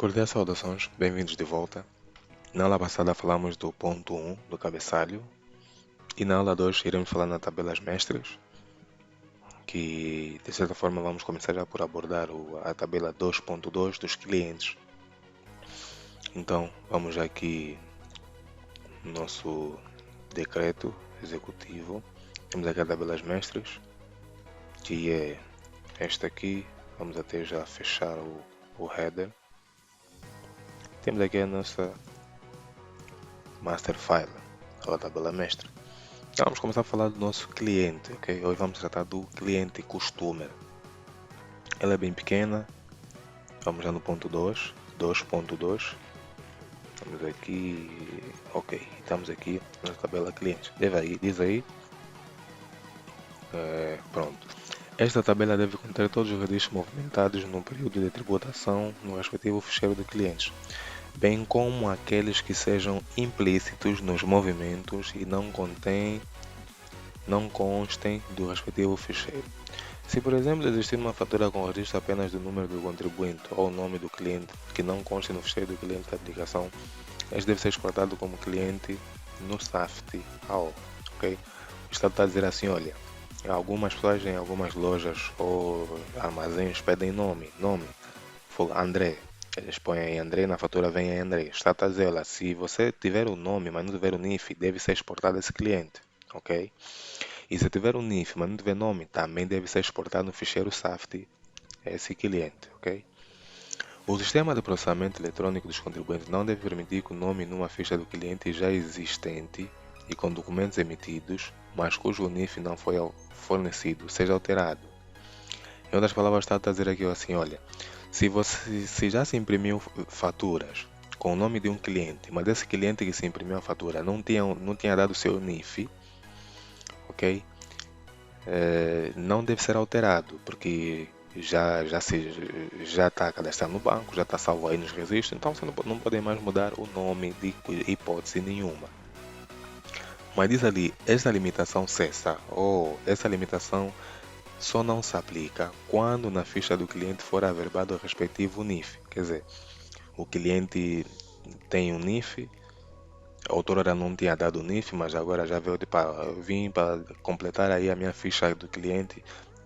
Cordiais saudações, bem-vindos de volta. Na aula passada falamos do ponto 1 do cabeçalho e na aula 2 iremos falar nas tabelas mestres, que de certa forma vamos começar já por abordar a tabela 2.2 dos clientes. Então vamos aqui no nosso decreto executivo, temos aqui as tabelas mestres, que é esta aqui, vamos até já fechar o header. Temos aqui a nossa master file, ou a tabela mestre. Então, vamos começar a falar do nosso cliente, ok? Hoje vamos tratar do cliente customer. Ela é bem pequena. Vamos já no ponto 2, 2.2. Estamos aqui, ok. Estamos aqui na tabela clientes. Diz aí, pronto. Esta tabela deve conter todos os registros movimentados no período de tributação no respectivo ficheiro de clientes, bem como aqueles que sejam implícitos nos movimentos e não constem do respectivo ficheiro. Se, por exemplo, existir uma fatura com registro apenas do número do contribuinte ou o nome do cliente que não conste no ficheiro do cliente da aplicação, este deve ser exportado como cliente no SAFT AO. Ok? O Estado está a dizer assim, olha, algumas pessoas em algumas lojas ou armazéns pedem nome, André. Eles põem aí André, na fatura vem aí André. O Estado está a dizer, olha, se você tiver o nome, mas não tiver o NIF, deve ser exportado esse cliente. Ok? E se tiver um NIF, mas não tiver nome, também deve ser exportado no ficheiro SAFT esse cliente, ok? O sistema de processamento eletrônico dos contribuintes não deve permitir que o nome numa ficha do cliente já existente e com documentos emitidos, mas cujo NIF não foi fornecido, seja alterado. Em outras palavras, está a dizer aqui assim, olha, se já se imprimiu faturas com o nome de um cliente, mas esse cliente que se imprimiu a fatura não tinha dado seu NIF, ok? Não deve ser alterado, porque já está cadastrado no banco, já está salvo aí nos registros, então você não pode mais mudar o nome de hipótese nenhuma. Mas diz ali, esta limitação cessa, ou essa limitação só não se aplica quando na ficha do cliente for averbado o respectivo NIF. Quer dizer, o cliente tem um NIF, a outrora não tinha dado o NIF, mas agora já veio, tipo, eu vim para completar aí a minha ficha do cliente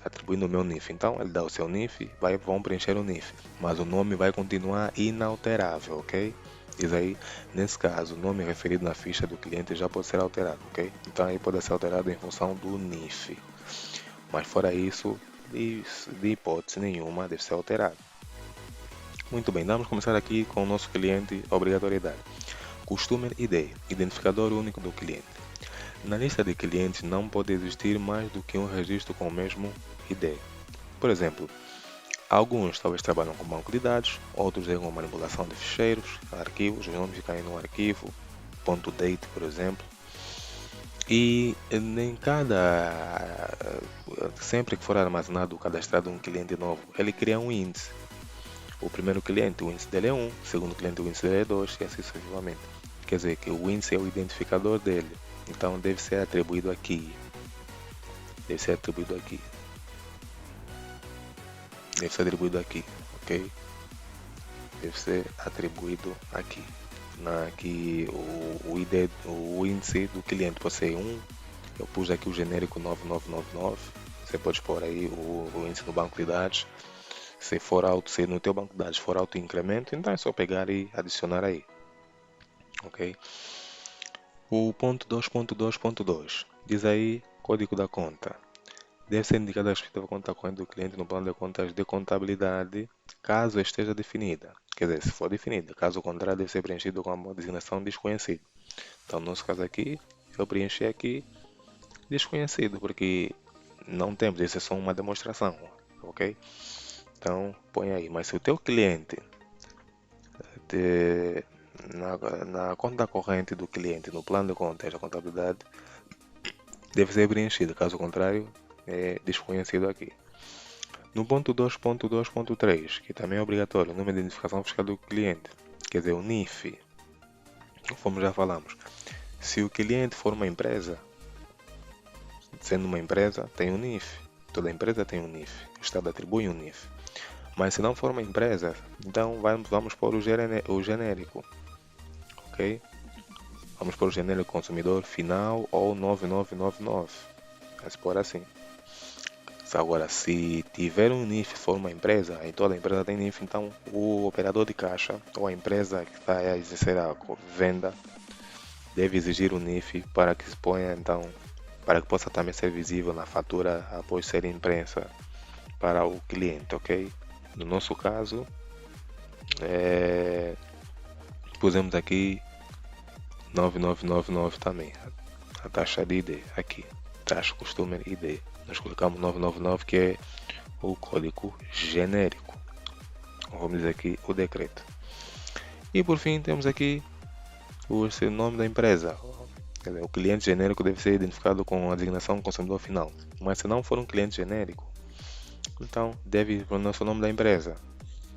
atribuindo o meu NIF. Então ele dá o seu NIF, vão preencher o NIF, mas o nome vai continuar inalterável, ok? Diz aí, nesse caso, o nome referido na ficha do cliente já pode ser alterado, ok? Então aí pode ser alterado em função do NIF, mas fora isso, de hipótese nenhuma, deve ser alterado. Muito bem, vamos começar aqui com o nosso cliente, obrigatoriedade. Customer ID, identificador único do cliente. Na lista de clientes não pode existir mais do que um registro com o mesmo ID. Por exemplo, alguns talvez trabalham com banco de dados, outros com manipulação de ficheiros, arquivos, os nomes caem no arquivo, ponto .date, por exemplo. E sempre que for armazenado, cadastrado um cliente novo, ele cria um índice. O primeiro cliente, o índice dele é 1, o segundo cliente, o índice dele é 2, e assim sucessivamente. Quer dizer que o índice é o identificador dele, então deve ser atribuído aqui. Deve ser atribuído aqui. Deve ser atribuído aqui, ok? Deve ser atribuído aqui. Que o ID, o índice do cliente pode ser 1. Eu pus aqui o genérico 9999. Você pode pôr aí o índice no banco de dados. Se no teu banco de dados for auto incremento, então é só pegar e adicionar aí. Ok? O ponto 2.2.2 diz aí código da conta. Deve ser indicada a respectiva conta corrente do cliente no plano de contas de contabilidade, caso esteja definida. Quer dizer, se for definida, caso contrário, deve ser preenchido com a designação desconhecido. Então, no nosso caso aqui, eu preenchi aqui desconhecido, porque não temos, isso é só uma demonstração, ok? Então, põe aí. Mas se o teu cliente, te- na conta corrente do cliente, no plano de contas da contabilidade, deve ser preenchido, caso contrário, é desconhecido aqui. No ponto 2.2.3, que também é obrigatório, o número de identificação fiscal do cliente, quer dizer, o NIF, como já falamos. Se o cliente for uma empresa, sendo uma empresa, tem um NIF. Toda empresa tem um NIF. O Estado atribui um NIF. Mas se não for uma empresa, então vamos pôr o genérico, ok? Vamos pôr o genérico consumidor final ou 9999. Vamos pôr assim. Agora, se tiver um NIF for uma empresa, em toda empresa tem NIF, então o operador de caixa ou a empresa que está a exercer a venda deve exigir um NIF para que se ponha, então, para que possa também ser visível na fatura após ser impressa para o cliente, ok? No nosso caso, pusemos aqui 9999 também, a taxa de ID aqui, taxa Customer ID. Nós colocamos 999 que é o código genérico, vamos dizer aqui o decreto. E por fim temos aqui o nome da empresa. O cliente genérico deve ser identificado com a designação consumidor final, mas se não for um cliente genérico, então deve ir para o nosso nome da empresa,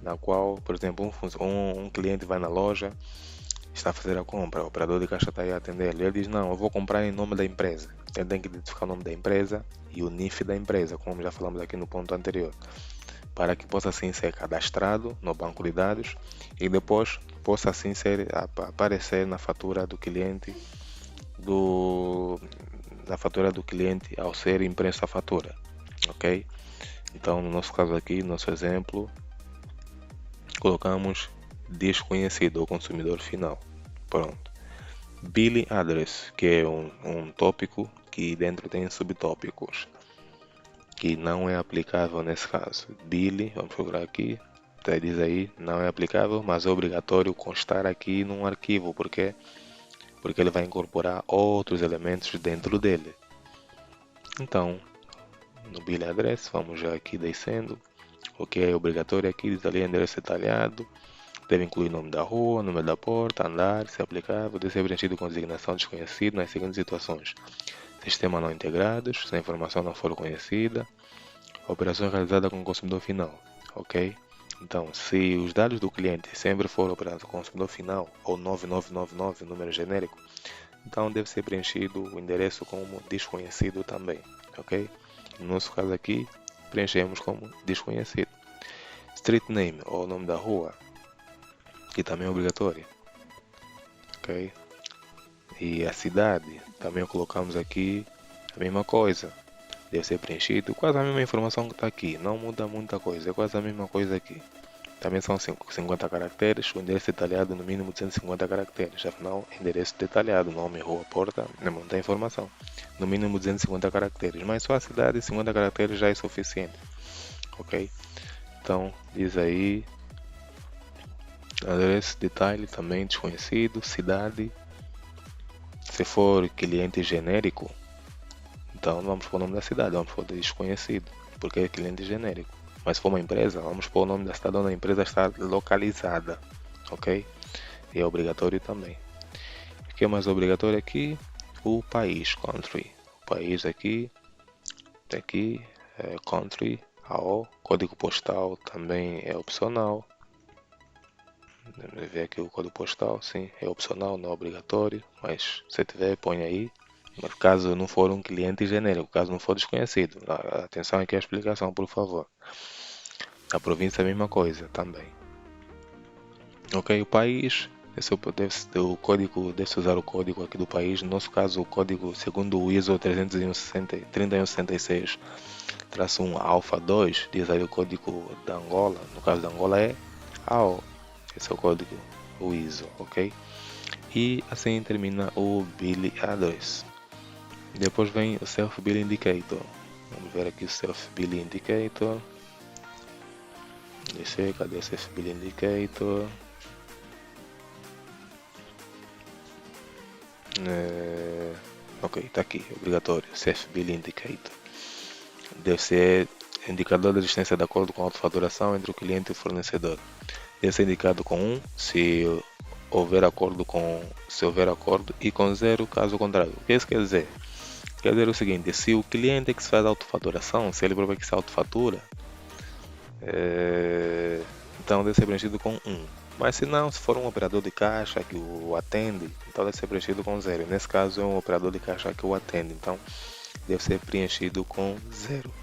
na qual, por exemplo, um cliente vai na loja, está a fazer a compra, o operador de caixa está aí a atender, ele diz, não, eu vou comprar em nome da empresa. Ele tem que identificar o nome da empresa e o NIF da empresa, como já falamos aqui no ponto anterior, para que possa assim ser cadastrado no banco de dados e depois possa assim aparecer na fatura do cliente ao ser impressa a fatura, ok? Então no nosso caso aqui, nosso exemplo, colocamos desconhecido ou consumidor final, pronto. Billing address, que é um tópico que dentro tem subtópicos, que não é aplicável nesse caso. Billing, vamos procurar aqui, diz aí, não é aplicável, mas é obrigatório constar aqui num arquivo, porque ele vai incorporar outros elementos dentro dele. Então, no billing address, vamos já aqui descendo, o que é obrigatório aqui, diz ali endereço detalhado, deve incluir nome da rua, número da porta, andar, se aplicável, deve ser preenchido com designação desconhecida nas seguintes situações: sistema não integrados, se a informação não for conhecida, operação realizada com o consumidor final, ok? Então, se os dados do cliente sempre forem operados com o consumidor final, ou 9999, número genérico, então deve ser preenchido o endereço como desconhecido também, ok? No nosso caso aqui, preenchemos como desconhecido. Street name, ou nome da rua, que também é obrigatório, ok? E a cidade, também colocamos aqui a mesma coisa, deve ser preenchido, quase a mesma informação que está aqui, não muda muita coisa, é quase a mesma coisa aqui. Também são 50 caracteres, o endereço detalhado no mínimo 250 caracteres, afinal, endereço detalhado, nome, rua, porta, não tem informação, no mínimo 250 caracteres, mas só a cidade 50 caracteres já é suficiente, ok? Então, diz aí, endereço, detalhe também desconhecido, cidade. Se for cliente genérico, então vamos pôr o nome da cidade, vamos pôr desconhecido, porque é cliente genérico. Mas se for uma empresa, vamos pôr o nome da cidade onde a empresa está localizada, ok? E é obrigatório também. O que é mais obrigatório aqui? O país, country. O país aqui é country, AO. Código postal também é opcional. Vamos ver aqui o código postal, sim, é opcional, não é obrigatório, mas se tiver, põe aí. Mas caso não for um cliente genérico, caso não for desconhecido, atenção aqui à explicação, por favor. A província é a mesma coisa também. Ok, o país, o código, deve-se usar o código aqui do país. No nosso caso, o código, segundo o ISO 3166-1 Alpha 2, diz aí o código da Angola. No caso da Angola é AO. Esse é o código, o ISO, ok? E assim termina o Billing Address. Depois vem o Self Billing Indicator. Vamos ver aqui o Self Billing Indicator. Cadê o Self Billing Indicator? Ok, está aqui, obrigatório, Self Billing Indicator. Deve ser indicador da existência de acordo com a autofaturação entre o cliente e o fornecedor. Deve ser indicado com 1 se houver acordo e com 0 caso contrário. O que isso quer dizer? Quer dizer o seguinte: se o cliente é que se faz a autofaturação, se ele próprio é que se autofatura, então deve ser preenchido com 1. Mas se não, se for um operador de caixa que o atende, então deve ser preenchido com 0. Nesse caso é um operador de caixa que o atende, então deve ser preenchido com 0.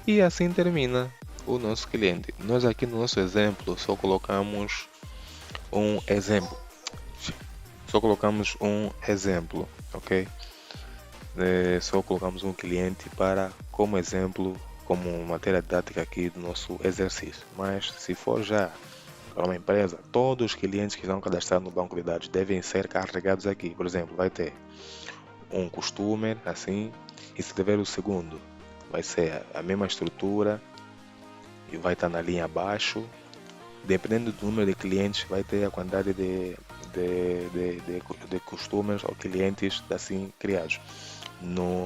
E assim termina o nosso cliente. Nós aqui no nosso exemplo só colocamos um exemplo. Só colocamos um exemplo, ok? Só colocamos um cliente para como exemplo, como matéria didática aqui do nosso exercício. Mas se for já para uma empresa, todos os clientes que estão cadastrados no banco de dados devem ser carregados aqui. Por exemplo, vai ter um customer assim, e se tiver o segundo, vai ser a mesma estrutura e vai estar na linha abaixo. Dependendo do número de clientes, vai ter a quantidade de customers ou clientes assim criados.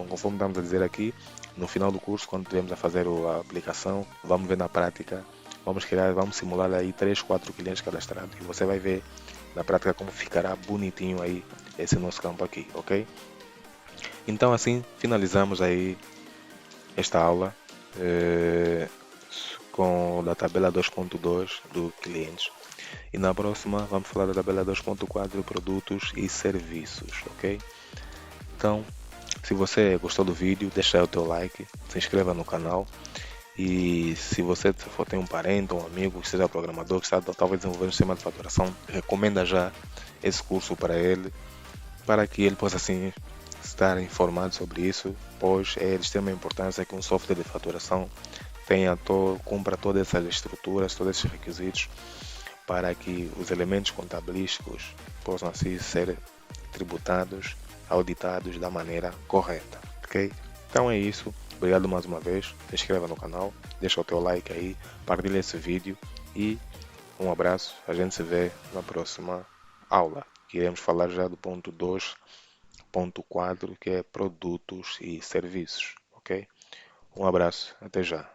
Conforme estamos a dizer aqui, no final do curso, quando estivermos a fazer a aplicação, vamos ver na prática, vamos simular aí 3, 4 clientes cadastrados e você vai ver na prática como ficará bonitinho aí esse nosso campo aqui, ok? Então assim finalizamos aí esta aula com a tabela 2.2 do clientes. E na próxima vamos falar da tabela 2.4 produtos e serviços, ok? Então, se você gostou do vídeo, deixa aí o teu like, se inscreva no canal e se você tem um parente ou um amigo que seja programador, que está talvez desenvolvendo um sistema de faturação, recomenda já esse curso para ele, para que ele possa assim estar informado sobre isso, pois é de extrema importância que um software de faturação cumpra todas essas estruturas, todos esses requisitos, para que os elementos contabilísticos possam assim ser tributados, auditados da maneira correta, ok? Então é isso, obrigado mais uma vez, se inscreva no canal, deixa o teu like aí, partilha esse vídeo e um abraço, a gente se vê na próxima aula, que iremos falar já do ponto 2.4, que é produtos e serviços, ok? Um abraço, até já.